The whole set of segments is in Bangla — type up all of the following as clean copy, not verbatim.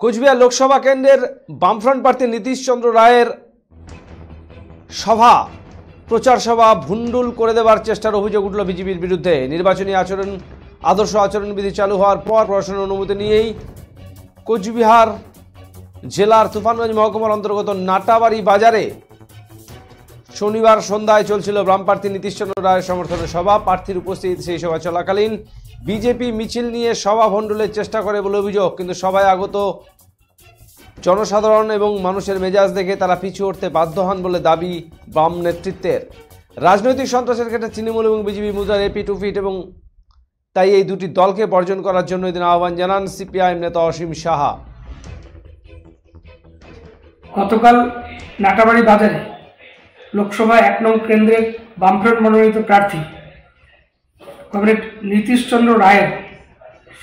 কোচবিহার লোকসভা কেন্দ্রের বামফ্রন্ট প্রার্থী নীতিশ চন্দ্র রায়ের সভা প্রচার সভা ভুন্ডুল করে দেওয়ার চেষ্টার অভিযোগ উঠল বিজেপির বিরুদ্ধে। নির্বাচনী আদর্শ আচরণবিধি চালু হওয়ার পর প্রশাসনের অনুমতি নিয়েই কোচবিহার জেলার তুফানগঞ্জ মহকুমার অন্তর্গত নাটাবাড়ি বাজারে শনিবার সন্ধ্যায় চলছিল বাম প্রার্থী নীতিশ চন্দ্র রায়ের সমর্থনে সভা। প্রার্থীর উপস্থিতিতে সেই সভা চলাকালীন বিজেপি মিছিল নিয়ে সভা ভণ্ডুলের চেষ্টা করে বলে অভিযোগ, কিন্তু সভায় আগত জনসাধারণ এবং মানুষের মেজাজ দেখে তারা পিছু হটতে বাধ্য হন বলে দাবি বাম নেতৃত্বের। রাজনৈতিক সন্ত্রাসের ক্ষেত্রে তৃণমূল এবং বিজেপি মুদ্রার এপিট উপিট এবং তাই এই দুটি দলকে বর্জন করার জন্য এদিন আহ্বান জানান সিপিআইএম নেতা অসীম সাহা। গতকাল নাটাবাড়ি বাজারে লোকসভা 1 নং কেন্দ্রের বামফ্রন্ট মনোনীত প্রার্থী কমরেড নীতিশ চন্দ্র রায়ের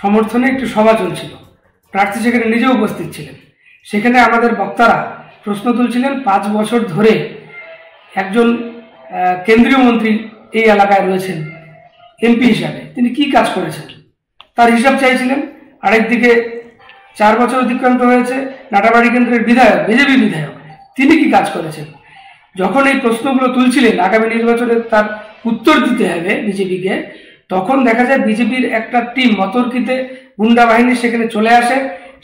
সমর্থনে একটি সভা চলছিল। প্রার্থী সেখানে নিজে উপস্থিত ছিলেন। সেখানে আমাদের বক্তারা প্রশ্ন তুলছিলেন 5 বছর ধরে একজন কেন্দ্রীয় মন্ত্রী এই এলাকায় রয়েছেন এমপি হিসাবে, তিনি কি কাজ করেছেন তার হিসাব চাইছিলেন। আরেকদিকে 4 বছর অতিক্রান্ত হয়েছে নাটাবাড়ি কেন্দ্রের বিধায়ক, বিজেপি বিধায়ক, তিনি কি কাজ করেছেন। যখন এই প্রশ্নগুলো তুলছিলেন আগামী নির্বাচনে তার উত্তর দিতে হবে বিজেপিকে, তখন দেখা যায় বিজেপির একটা টিম অতর্কিতে গুন্ডা বাহিনী সেখানে চলে আসে,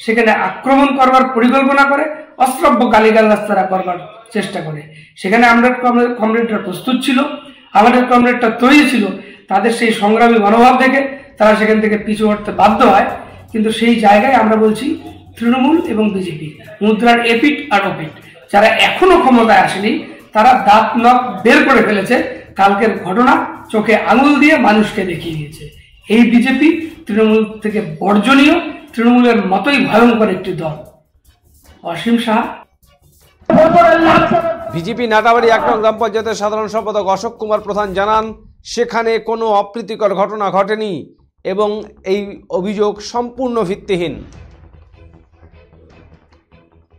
সেখানে আক্রমণ করবার পরিকল্পনা করে, অশ্রাব্য গালিগালাজ তারা করবার চেষ্টা করে। সেখানে কমরেডরা প্রস্তুত ছিল, আমাদের কমরেডরা তৈরি ছিল। তাদের সেই সংগ্রামী মনোভাব দেখে তারা সেখান থেকে পিছু হটতে বাধ্য হয়। কিন্তু সেই জায়গায় আমরা বলছি তৃণমূল এবং বিজেপি মুদ্রার এপিট আর ওপিট, যারা এখনো ক্ষমতায় আসেনি তারা দাঁত নখ বের করে ফেলেছে। কালকের ঘটনা চোখে আঙুল দিয়ে মানুষকে দেখিয়ে দিয়েছে। এই বিজেপি তৃণমূল থেকে বর্জনীয়, তৃণমূলের মতোই ভয়ঙ্কর একটি দল। অসীম সাহা। বিজেপি নাটাবাড়ি 1 নং গ্রাম পঞ্চায়েতের সাধারণ সম্পাদক অশোক কুমার প্রধান জানান, সেখানে কোনো অপ্রীতিকর ঘটনা ঘটেনি এবং এই অভিযোগ সম্পূর্ণ ভিত্তিহীন।